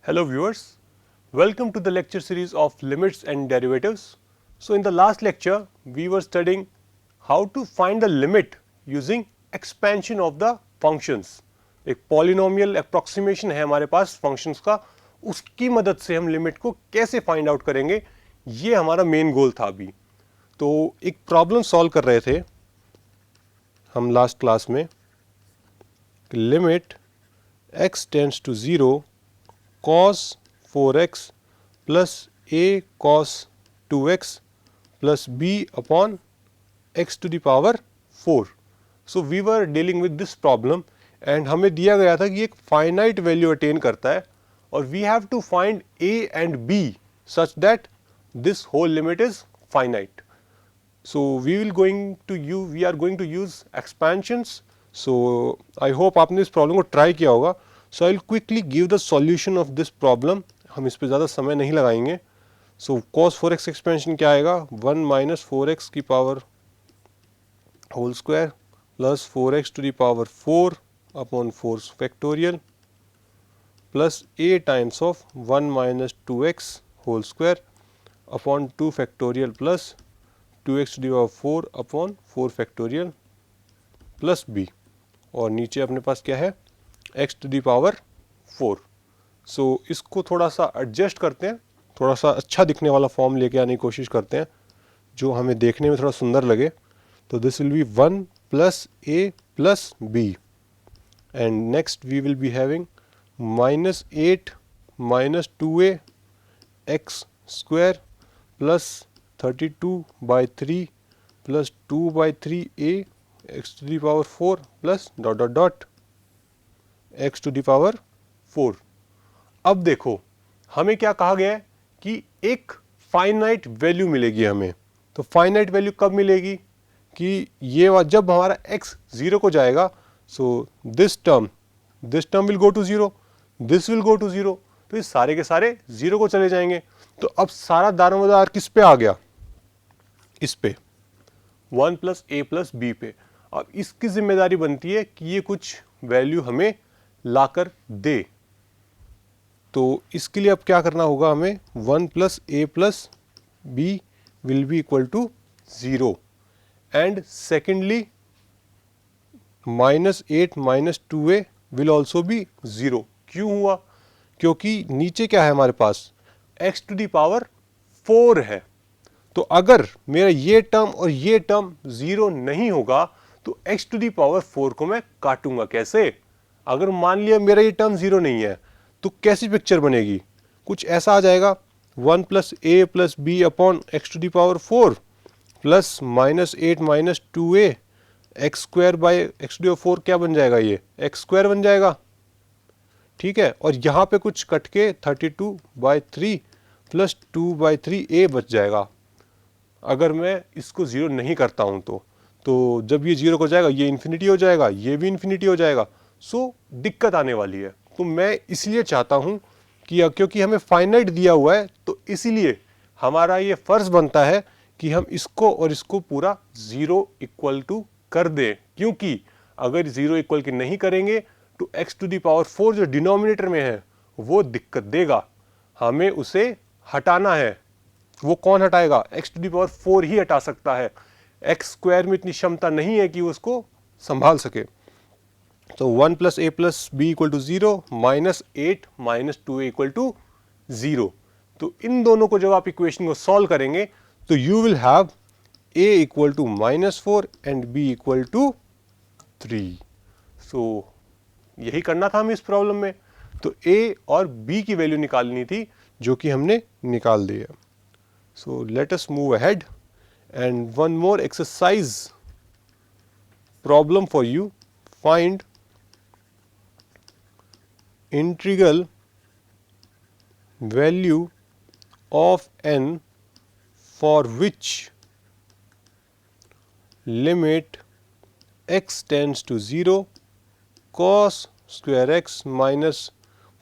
Hello viewers, welcome to the lecture series of limits and derivatives. So in the last lecture we were studying how to find the limit using expansion of the functions. एक polynomial approximation है हमारे पास functions का, उसकी मदद से हम limit को कैसे find out करेंगे, ये हमारा main goal था अभी. तो एक problem solve कर रहे थे हम last class में, limit x tends to 0 cos 4x plus a cos 2x plus b upon x to the power 4. So we were dealing with this problem and हमें दिया गया था कि एक finite value attain करता है और we have to find a and b such that this whole limit is finite. So we are going to use expansions. So I hope आपने इस problem को try किया होगा. So I will quickly give the solution of this problem. हम इस पे ज़्यादा समय नहीं लगाएंगे. So cos 4x expansion क्या आएगा? 1 minus 4x की power whole square plus 4x to the power 4 upon 4 factorial plus a times of 1 minus 2x whole square upon 2 factorial plus 2x to the power 4 upon 4 factorial plus b. और नीचे अपने पास क्या है? x to the power 4. सो इसको थोड़ा सा adjust करते हैं, थोड़ा सा अच्छा दिखने वाला फॉर्म लेके आने की कोशिश करते हैं जो हमें देखने में थोड़ा सुंदर लगे. तो this will be 1 plus a plus b and next we will be having minus 8 minus 2a x square plus 32/3 plus 2/3a x to the power 4 plus dot dot dot x to the power 4. अब देखो हमें क्या कहा गया है कि एक finite value मिलेगी हमें. तो फाइनाइट वैल्यू कब मिलेगी कि ये जब हमारा x 0 को जाएगा. So this term will go to 0, this will go to 0. तो ये सारे के सारे 0 को चले जाएंगे. तो अब सारा दारोमदार किस पे आ गया? इस पे 1 प्लस ए प्लस बी पे. अब इसकी जिम्मेदारी बनती है कि ये कुछ वैल्यू हमें लाकर दे. तो इसके लिए अब क्या करना होगा हमें? 1 plus a plus b will be equal to 0 and secondly minus 8 minus 2a will also be 0. क्यों हुआ? क्योंकि नीचे क्या है हमारे पास? x टू दी पावर 4 है. तो अगर मेरा ये टर्म और ये टर्म 0 नहीं होगा तो x टू दी पावर 4 को मैं काटूंगा कैसे? अगर मान लिया मेरा ये टर्म 0 नहीं है तो कैसी पिक्चर बनेगी? कुछ ऐसा आ जाएगा 1 plus a plus b upon x to the power 4 plus minus 8 minus 2a x square by x to the power 4. क्या बन जाएगा? ये एक्स स्क्वायर बन जाएगा. ठीक है. और यहाँ पे कुछ कट के 32/3 प्लस 2/3a बच जाएगा अगर मैं इसको 0 नहीं करता हूँ तो जब ये 0 हो जाएगा ये इन्फिनिटी हो जाएगा, ये भी इन्फिनिटी हो जाएगा. सो दिक्कत आने वाली है. तो मैं इसलिए चाहता हूं कि क्योंकि हमें फाइनाइट दिया हुआ है तो इसीलिए हमारा ये फर्ज बनता है कि हम इसको और इसको पूरा 0 इक्वल टू कर दें. क्योंकि अगर 0 इक्वल के नहीं करेंगे तो x टू दी पावर 4 जो डिनोमिनेटर में है वो दिक्कत देगा. हमें उसे हटाना है. वो कौन हटाएगा? x टू दी पावर 4 ही हटा सकता है. एक्स स्क्वायर में इतनी क्षमता नहीं है कि उसको संभाल सके. तो 1 plus a plus b equal to 0 minus 8 minus 2a equal to 0. तो इन दोनों को जब आप इक्वेशन को सॉल्व करेंगे तो you will have a equal to -4 and b equal to 3. So यही करना था हमें इस प्रॉब्लम में. तो a और b की वैल्यू निकालनी थी जो कि हमने निकाल दी है. So let us move ahead and one more exercise problem for you. Find integral value of n for which limit x tends to 0 cos square x minus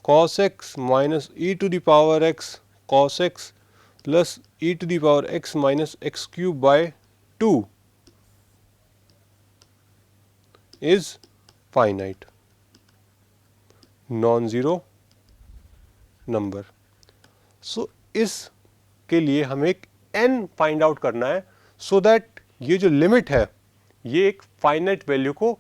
cos x minus e to the power x cos x plus e to the power x minus x cube by 2 is finite, non-zero, number. सो इसके लिए हमें एक n find out करना है so that ये जो limit है ये एक फाइनाइट वैल्यू को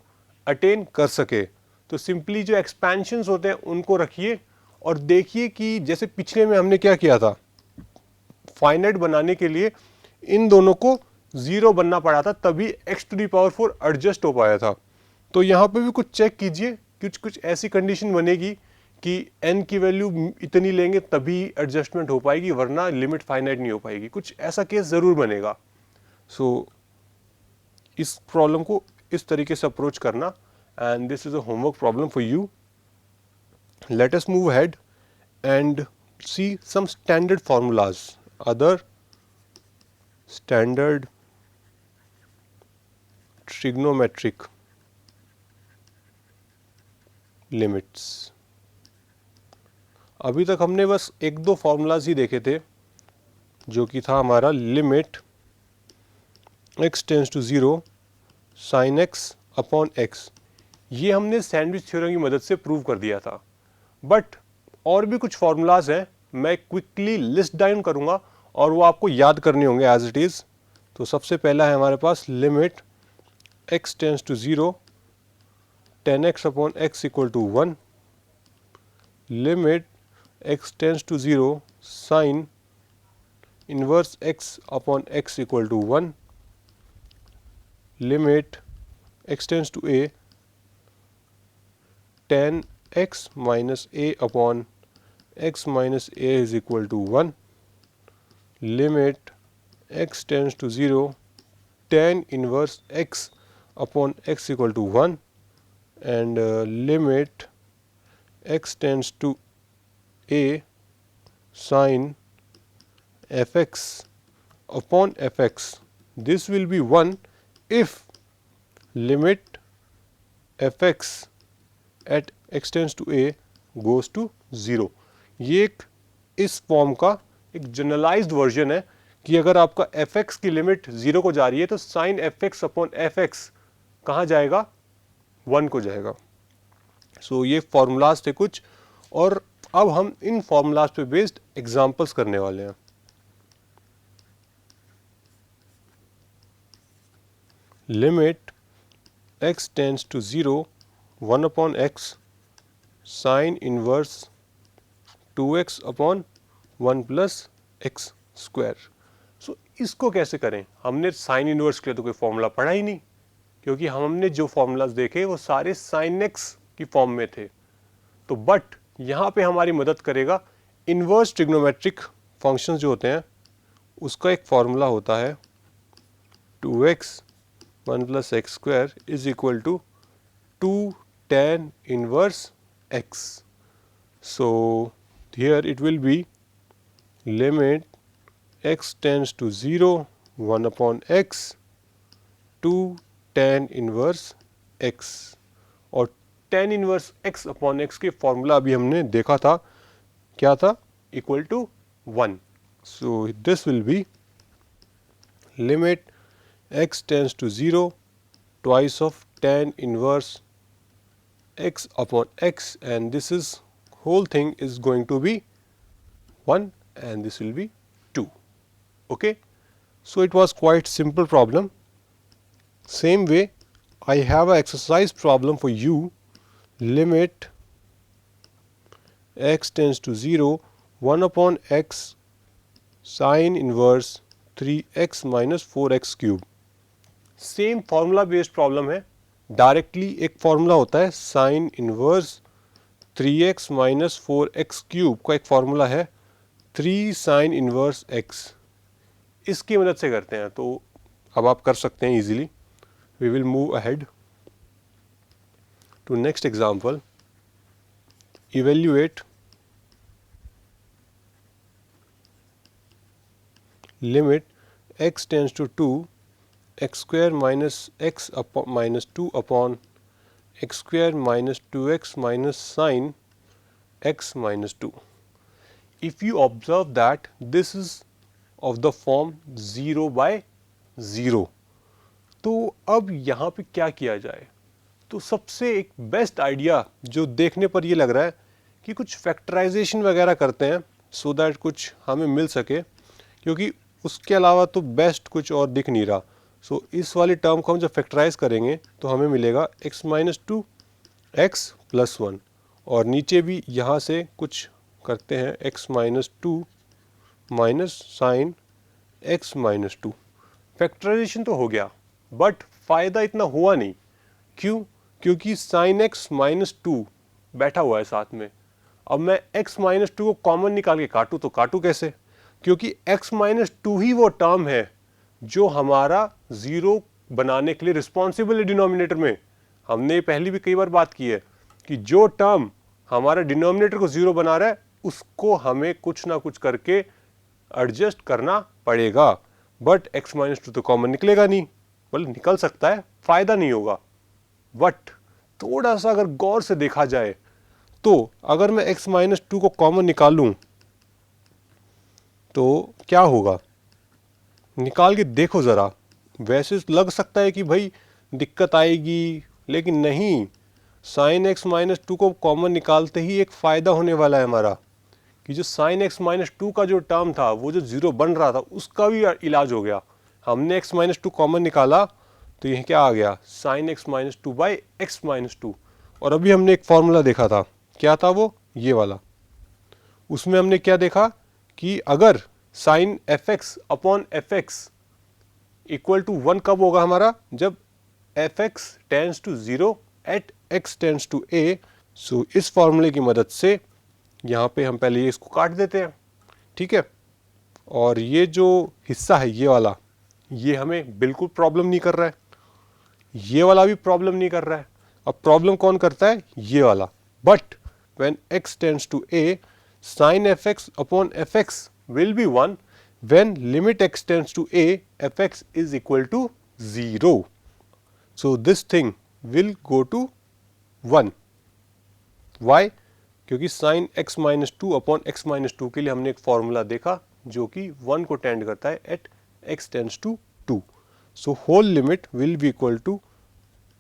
अटेन कर सके। तो सिंपली जो एक्सपेंशंस होते हैं उनको रखिए और देखिए कि जैसे पिछले में हमने क्या किया था, फाइनाइट बनाने के लिए इन दोनों को 0 बनना पड़ा था, तभी x to the power 4 adjust हो पाया था। तो यहाँ पे भी कुछ चेक कीजिए, कुछ ऐसी कंडीशन बनेगी कि n की वैल्यू इतनी लेंगे तभी एडजस्टमेंट हो पाएगी, वरना लिमिट फाइनाइट नहीं हो पाएगी। कुछ ऐसा केस ज़रूर बनेगा। सो इस प्रॉब्लम को इस तरीके से अप्रोच करना, and this is a homework problem for you. Let us move ahead and see some standard formulas, other standard trigonometric limits। अभी तक हमने बस एक दो फॉर्मूलाज ही देखे थे, जो कि था हमारा limit x tends to 0 sine x upon x। ये हमने सैंडविच थ्योरम की मदद से प्रूव कर दिया था। बट और भी कुछ फॉर्मूलाज हैं, मैं क्विकली लिस्ट डाउन करूंगा और वो आपको याद करने होंगे एज इट इज़। तो सबसे पहला है हमारे पास limit x tends to 0 10x upon x equal to 1, limit x tends to 0 sine inverse x upon x equal to 1, limit x tends to a tan x minus a upon x minus a is equal to 1, limit x tends to 0 tan inverse x upon x equal to 1, and limit x tends to a sin fx upon fx. This will be 1 if limit fx at x tends to a goes to 0. ये एक इस form का एक generalised version है कि अगर आपका fx की लिमिट 0 को जा रही है तो साइन fx अपॉन fx कहाँ जाएगा, 1 को जाएगा। सो ये फॉर्मूलाज थे कुछ, और अब हम इन फॉर्मूलाज पे बेस्ड एग्जांपल्स करने वाले हैं। Limit x tends to 0 1 upon x sine inverse 2x upon 1 plus x square. So इसको कैसे करें, हमने साइन इनवर्स के लिए तो कोई फॉर्मूला पढ़ा ही नहीं, क्योंकि हमने जो फॉर्मूलाज देखे वो सारे साइन एक्स की फॉर्म में थे। तो बट यहाँ पे हमारी मदद करेगा इनवर्स ट्रिग्नोमेट्रिक फंक्शंस जो होते हैं, उसका एक फॉर्मूला होता है 2x 1 plus x square is equal to 2 tan inverse x। So here it will be limit x tends to 0 1 upon x 2 tan inverse x, और tan inverse x upon x के formula अभी हमने देखा था, क्या था, equal to 1। So this will be limit x tends to 0 twice of tan inverse x upon x, and this is whole thing is going to be 1 and this will be 2. Okay, so it was quite simple problem. Same way I have an exercise problem for you. Limit x tends to 0 1 upon x sin inverse 3x minus 4x cube. Same formula based problem है। Directly एक formula होता है sine inverse 3x minus 4x cube का एक formula है 3 sign inverse x, इसकी मदद से करते हैं। तो अब आप कर सकते हैं easily. We will move ahead to next example. Evaluate limit x tends to 2 x square minus x minus 2 upon x square minus 2x minus sine x minus 2. If you observe that this is of the form 0 by 0, तो अब यहाँ पे क्या किया जाए, तो सबसे एक बेस्ट आइडिया जो देखने पर ये लग रहा है कि कुछ फैक्टराइजेशन वगैरह करते हैं सो दैट कुछ हमें मिल सके, क्योंकि उसके अलावा तो बेस्ट कुछ और दिख नहीं रहा। सो इस वाली टर्म को हम जब फैक्टराइज करेंगे तो हमें मिलेगा x minus two x plus one, और नीचे भी यहाँ से कुछ करते हैं x minus two minus sine x minus two. Factorisation तो हो गया बट फ़ायदा इतना हुआ नहीं। क्यों? क्योंकि साइन x माइनस टू बैठा हुआ है साथ में। अब मैं x माइनस टू को कॉमन निकाल के काटूँ तो काटूँ कैसे? क्योंकि x माइनस टू ही वो टर्म है जो हमारा ज़ीरो बनाने के लिए रिस्पॉन्सिबल है डिनोमिनेटर में। हमने पहले भी कई बार बात की है कि जो टर्म हमारा डिनोमिनेटर को ज़ीरो बना रहा है उसको हमें कुछ ना कुछ करके एडजस्ट करना पड़ेगा। बट x माइनस टू तो कॉमन निकलेगा नहीं, मतलब निकल सकता है, फ़ायदा नहीं होगा। बट थोड़ा सा अगर गौर से देखा जाए तो अगर मैं x माइनस टू को कॉमन निकालूं तो क्या होगा? निकाल के देखो ज़रा। वैसे लग सकता है कि भाई दिक्कत आएगी, लेकिन नहीं। साइन x माइनस टू को कॉमन निकालते ही एक फ़ायदा होने वाला है हमारा, कि जो साइन x माइनस टू का जो टर्म था, वो जो ज़ीरो बन रहा था, उसका भी इलाज हो गया। हमने x माइनस टू कॉमन निकाला तो यह क्या आ गया? Sine x minus two by x minus two. और अभी हमने एक फॉर्मूला देखा था, क्या था वो? ये वाला। उसमें हमने क्या देखा कि अगर sine F X upon F X equal to one कब होगा हमारा? जब F X tends to zero at X tends to A. So इस फॉर्मूले की मदद से यहाँ पे हम पहले ये इसको काट देते हैं, ठीक है। और ये जो हिस्सा है ये वाला, ये हमें बिल्कुल प्रॉब्लम नहीं कर रहा है, ये वाला भी प्रॉब्लम नहीं कर रहा है। अब प्रॉब्लम कौन करता है? ये वाला। But when x tends to a, sin fx upon fx will be 1 when limit x tends to a, fx is equal to 0. So this thing will go to 1. Why? क्योंकि sin x minus 2 upon x minus 2 के लिए हमने एक formula देखा जो कि 1 को tend करता है at x tends to 2. So whole limit will be equal to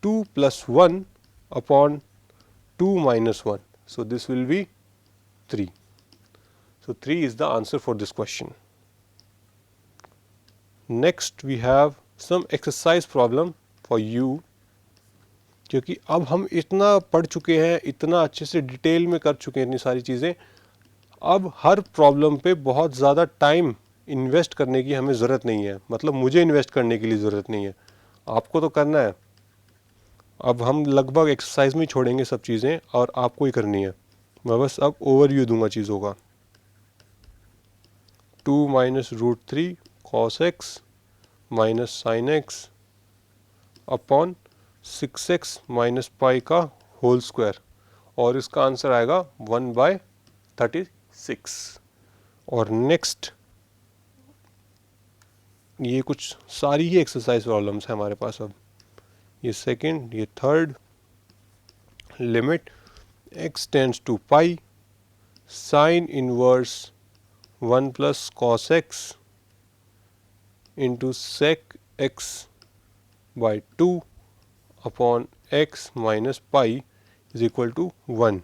2 plus 1 upon 2 minus 1. So this will be 3. So 3 is the answer for this question. Next we have some exercise problem for you. क्योंकि अब हम इतना पढ़ चुके हैं, इतना अच्छे से डिटेल में कर चुके हैं इतनी सारी चीज़ें, अब हर प्रॉब्लम पे बहुत ज़्यादा टाइम इन्वेस्ट करने की हमें ज़रूरत नहीं है। मतलब मुझे इन्वेस्ट करने के लिए ज़रूरत नहीं है, आपको तो करना है। अब हम लगभग एक्सरसाइज में ही छोड़ेंगे सब चीज़ें और आपको ही करनी है। मैं बस अब ओवरव्यू दूंगा चीज़ों का। 2 minus root 3 cos x minus sine x upon 6x minus pi का होल स्क्वायर, और इसका आंसर आएगा 1/36। और नेक्स्ट ये कुछ सारी ही एक्सरसाइज प्रॉब्लम्स हैं हमारे पास। अब ये सेकंड, ये third, limit x tends to pi sine inverse 1 plus cos x into sec x by 2 upon x minus pi is equal to 1।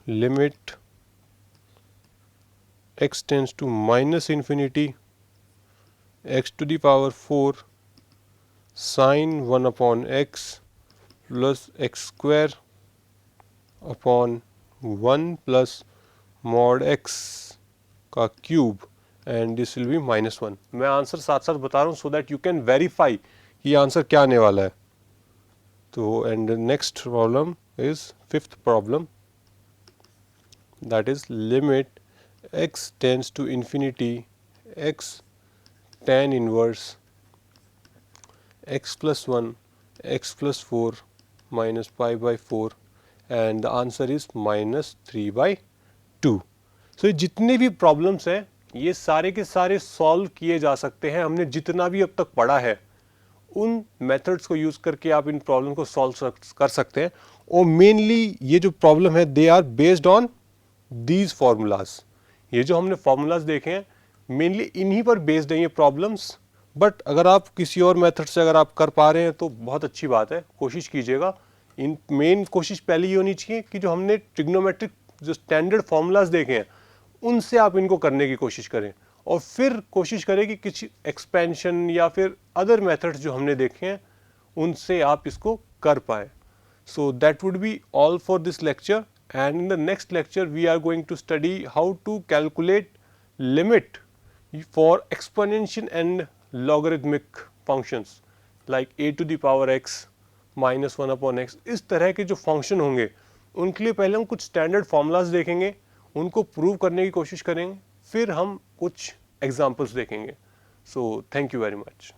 Limit x tends to minus infinity x to the power 4 sine 1 upon x plus x square upon 1 plus mod x का cube, and this will be -1। मैं answer साथ साथ बता रहा हूँ so that you can verify ये answer क्या आने वाला है। तो and next problem is fifth problem, that is limit x tends to infinity x tan inverse x plus 1 x plus 4 minus pi by 4 and the answer is -3/2। सो जितने भी problems हैं ये सारे के सारे सॉल्व किए जा सकते हैं। हमने जितना भी अब तक पढ़ा है उन मेथड्स को यूज़ करके आप इन प्रॉब्लम को सॉल्व कर सकते हैं। और मेनली ये जो प्रॉब्लम है they are based on these formulas. ये जो हमने फार्मूलाज देखे हैं मेनली इन्हीं पर बेस्ड हैं ये प्रॉब्लम्स। बट अगर आप किसी और मेथड से अगर आप कर पा रहे हैं तो बहुत अच्छी बात है, कोशिश कीजिएगा इन मेन कोशिश पहले ये होनी चाहिए कि जो हमने ट्रिग्नोमेट्रिक जो स्टैंडर्ड फॉर्मूलाज देखे हैं उनसे आप इनको करने की कोशिश करें और फिर कोशिश करें कि कुछ एक्सपेंशन या फिर अदर मेथड्स जो हमने देखे हैं उनसे आप इसको कर पाएँ. So that would be all for this lecture, and in the next lecture we are going to study how to calculate limit for exponential and logarithmic functions like a to the power x minus 1 upon x. इस तरह के जो function होंगे उनके लिए पहले हम कुछ स्टैंडर्ड फार्मूलाज देखेंगे, उनको प्रूव करने की कोशिश करेंगे, फिर हम कुछ एग्जांपल्स देखेंगे. So thank you very much.